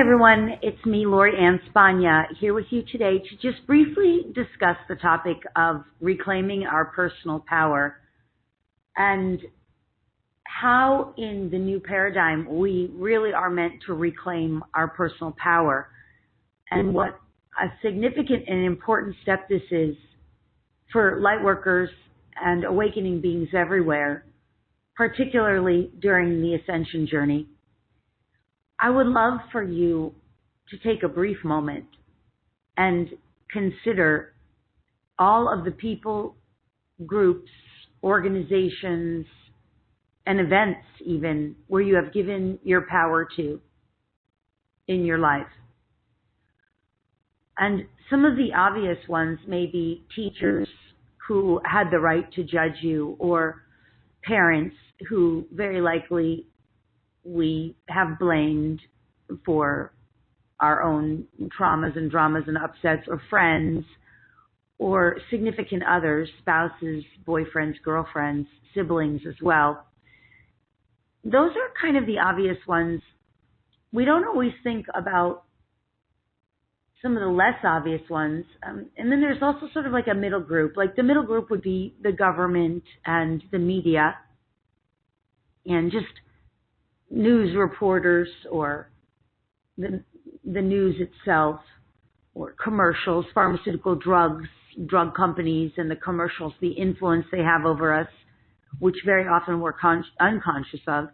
everyone, it's me, Lori Ann Spagna, here with you today to just briefly discuss the topic of reclaiming our personal power and how in the new paradigm we really are meant to reclaim our personal power and what a significant and important step this is for lightworkers and awakening beings everywhere, particularly during the Ascension journey. I would love for you to take a brief moment and consider all of the people, groups, organizations, and events even where you have given your power to in your life. And some of the obvious ones may be teachers who had the right to judge you, or parents who very likely we have blamed for our own traumas and dramas and upsets, or friends, or significant others, spouses, boyfriends, girlfriends, siblings as well. Those are kind of the obvious ones. We don't always think about some of the less obvious ones. And then there's also sort of like a middle group. Like the middle group would be the government and the media and just news reporters, or the news itself, or commercials, pharmaceutical drugs, drug companies, and the commercials, the influence they have over us, which very often we're unconscious of.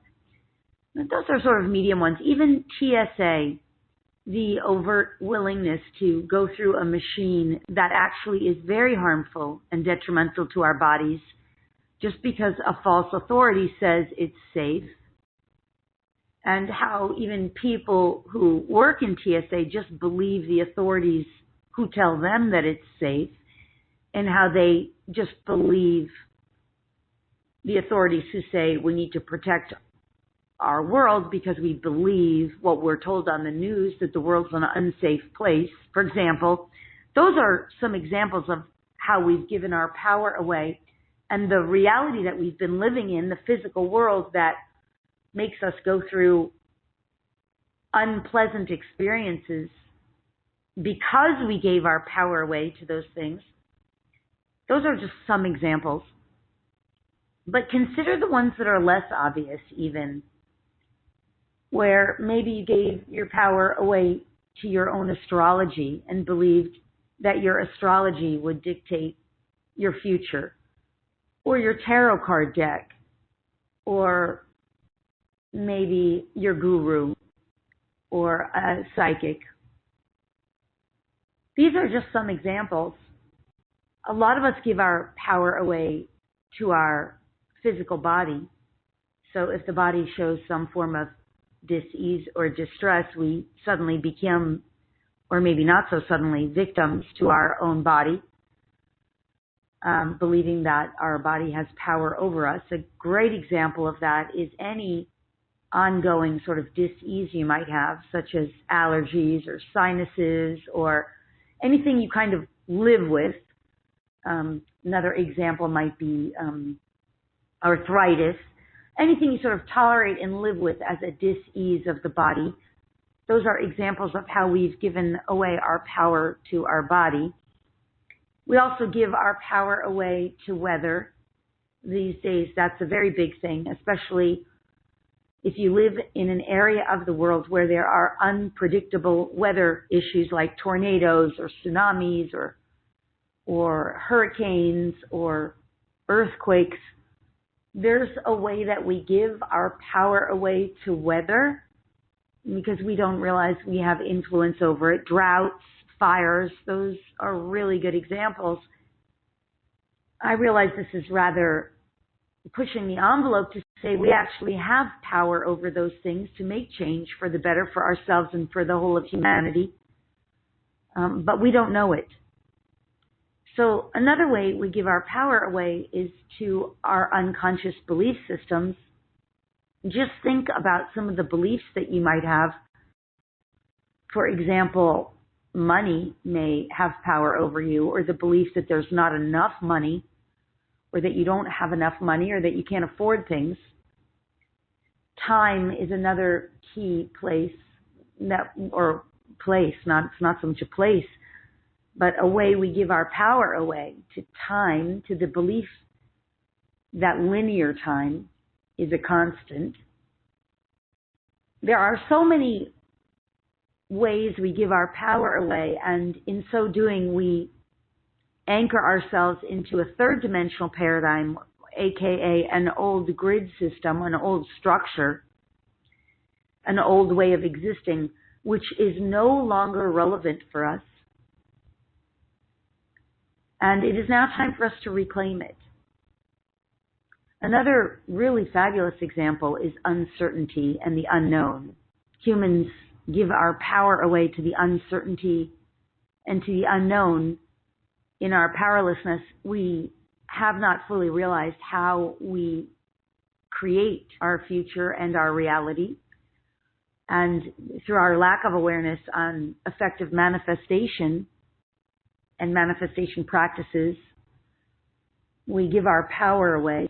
And those are sort of medium ones. Even TSA, the overt willingness to go through a machine that actually is very harmful and detrimental to our bodies just because a false authority says it's safe. And how even people who work in TSA just believe the authorities who tell them that it's safe, and how they just believe the authorities who say we need to protect our world because we believe what we're told on the news, that the world's an unsafe place, for example. Those are some examples of how we've given our power away, and the reality that we've been living in, the physical world that makes us go through unpleasant experiences because we gave our power away to those things. Those are just some examples. But consider the ones that are less obvious even, where maybe you gave your power away to your own astrology and believed that your astrology would dictate your future, or your tarot card deck, or maybe your guru or a psychic. These are just some examples. A lot of us give our power away to our physical body. So if the body shows some form of dis-ease or distress, we suddenly become, or maybe not so suddenly, victims to our own body, believing that our body has power over us. A great example of that is any ongoing sort of dis-ease you might have, such as allergies or sinuses or anything you kind of live with. Another example might be arthritis. Anything you sort of tolerate and live with as a dis-ease of the body. Those are examples of how we've given away our power to our body. We also give our power away to weather. These days, that's a very big thing, especially if you live in an area of the world where there are unpredictable weather issues like tornadoes or tsunamis or hurricanes or earthquakes. There's a way that we give our power away to weather because we don't realize we have influence over it. Droughts, fires, those are really good examples. I realize this is rather pushing the envelope to say we actually have power over those things to make change for the better for ourselves and for the whole of humanity. But we don't know it. So another way we give our power away is to our unconscious belief systems. Just think about some of the beliefs that you might have. For example, money may have power over you, or the belief that there's not enough money, or that you don't have enough money, or that you can't afford things. Time is another key place or place, it's not so much a place, but a way we give our power away to time, to the belief that linear time is a constant. There are so many ways we give our power away, and in so doing, we anchor ourselves into a third dimensional paradigm, aka an old grid system, an old structure, an old way of existing, which is no longer relevant for us. And it is now time for us to reclaim it. Another really fabulous example is uncertainty and the unknown. Humans give our power away to the uncertainty and to the unknown. In our powerlessness, we have not fully realized how we create our future and our reality. And through our lack of awareness on effective manifestation and manifestation practices, we give our power away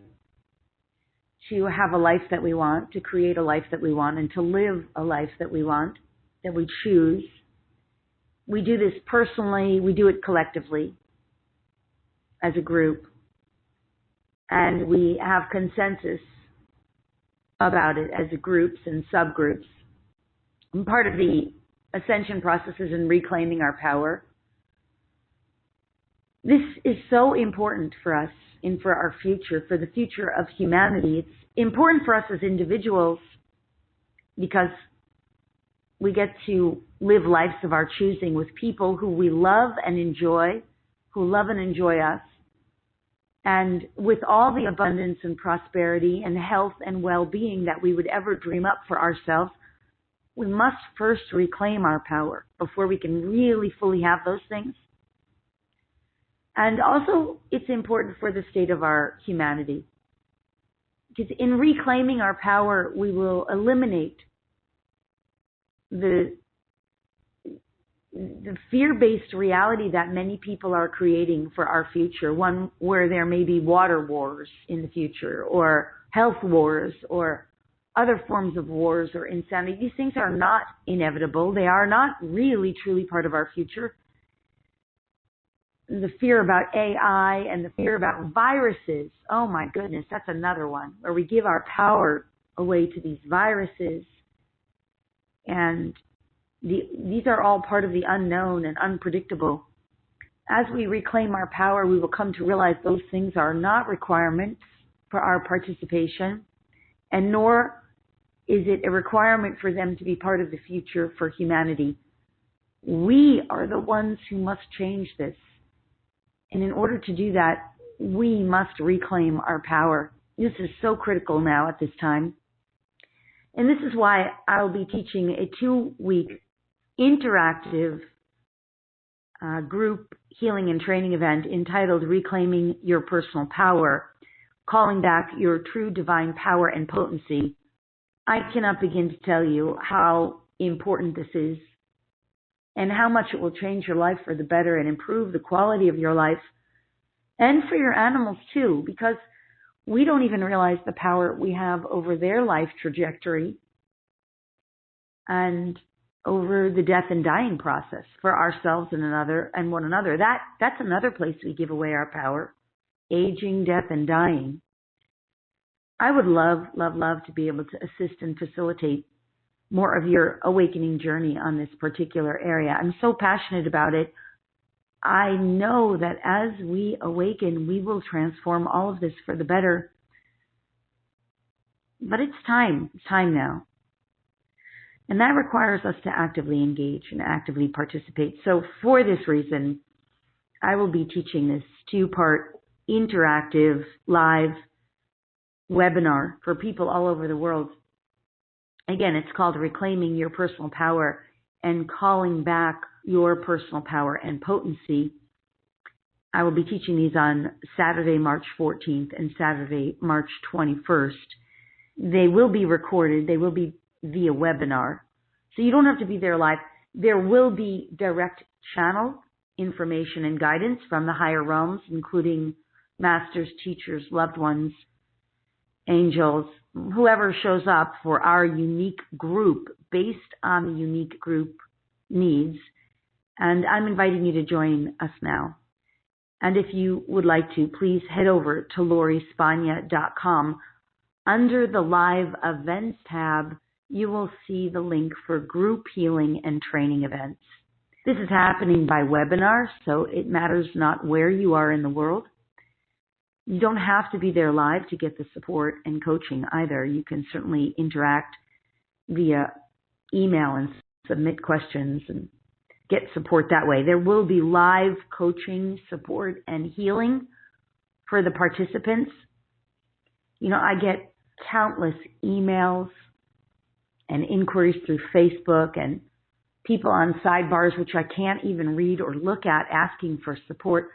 to have a life that we want, to create a life that we want, and to live a life that we want, that we choose. We do this personally, we do it collectively as a group, and we have consensus about it as groups and subgroups. And part of the ascension process is in reclaiming our power. This is so important for us and for our future, for the future of humanity. It's important for us as individuals because we get to live lives of our choosing with people who we love and enjoy, who love and enjoy us. And with all the abundance and prosperity and health and well-being that we would ever dream up for ourselves, we must first reclaim our power before we can really fully have those things. And also, it's important for the state of our humanity. Because in reclaiming our power, we will eliminate the fear-based reality that many people are creating for our future, one where there may be water wars in the future, or health wars, or other forms of wars or insanity. These things are not inevitable. They are not really truly part of our future. The fear about AI and the fear about viruses, oh my goodness, that's another one, where we give our power away to these viruses. And these are all part of the unknown and unpredictable. As we reclaim our power, we will come to realize those things are not requirements for our participation, and nor is it a requirement for them to be part of the future for humanity. We are the ones who must change this. And in order to do that, we must reclaim our power. This is so critical now at this time. And this is why I'll be teaching a 2-week interactive group healing and training event entitled Reclaiming Your Personal Power, Calling Back Your True Divine Power and Potency. I cannot begin to tell you how important this is and how much it will change your life for the better and improve the quality of your life and for your animals too, because we don't even realize the power we have over their life trajectory and over the death and dying process for ourselves and one another. That's another place we give away our power, aging, death, and dying. I would love, love, love to be able to assist and facilitate more of your awakening journey on this particular area. I'm so passionate about it. I know that as we awaken, we will transform all of this for the better. But it's time. It's time now. And that requires us to actively engage and actively participate. So for this reason, I will be teaching this 2-part interactive live webinar for people all over the world. Again, it's called Reclaiming Your Personal Power and Calling Back Your Personal Power and Potency. I will be teaching these on Saturday, March 14th and Saturday, March 21st. They will be recorded. They will be via webinar. So you don't have to be there live. There will be direct channel information and guidance from the higher realms, including masters, teachers, loved ones, angels, whoever shows up for our unique group based on the unique group needs. And I'm inviting you to join us now. And if you would like to, please head over to LoriSpagna.com. Under the Live Events tab, you will see the link for group healing and training events. This is happening by webinar, so it matters not where you are in the world. You don't have to be there live to get the support and coaching either. You can certainly interact via email and submit questions and get support that way. There will be live coaching, support, and healing for the participants. You know, I get countless emails and inquiries through Facebook and people on sidebars, which I can't even read or look at, asking for support.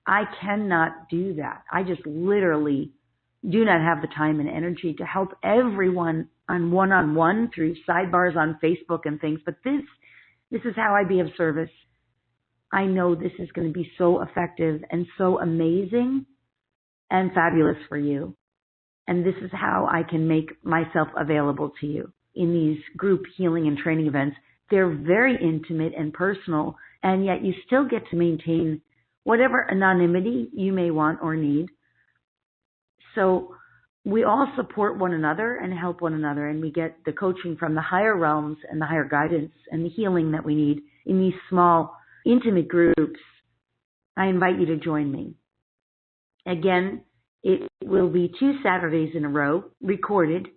I cannot do that. I just literally do not have the time and energy to help everyone on one-on-one through sidebars on Facebook and things. But this is how I be of service. I know this is going to be so effective and so amazing and fabulous for you. And this is how I can make myself available to you in these group healing and training events. They're very intimate and personal, and yet you still get to maintain whatever anonymity you may want or need. So we all support one another and help one another, and we get the coaching from the higher realms and the higher guidance and the healing that we need in these small, intimate groups. I invite you to join me. Again, it will be 2 Saturdays in a row, recorded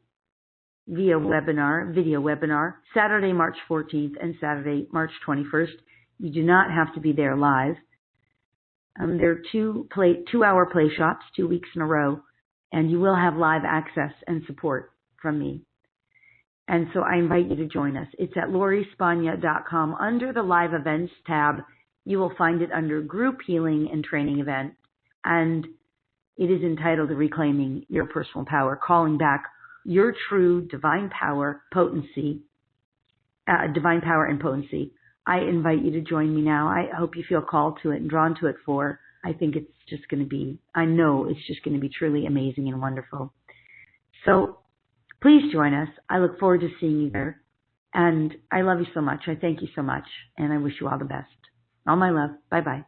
via webinar, video webinar, Saturday, March 14th and Saturday, March 21st. You do not have to be there live. There are 2-hour play shops, 2 weeks in a row, and you will have live access and support from me. And so I invite you to join us. It's at LoriSpagna.com. Under the Live Events tab, you will find it under Group Healing and Training Event, and it is entitled Reclaiming Your Personal Power, Calling Back Your True Divine Power, Divine Power and Potency. I invite you to join me now. I hope you feel called to it and drawn to it I think it's just going to be, I know it's just going to be truly amazing and wonderful. So please join us. I look forward to seeing you there. And I love you so much. I thank you so much. And I wish you all the best. All my love. Bye-bye.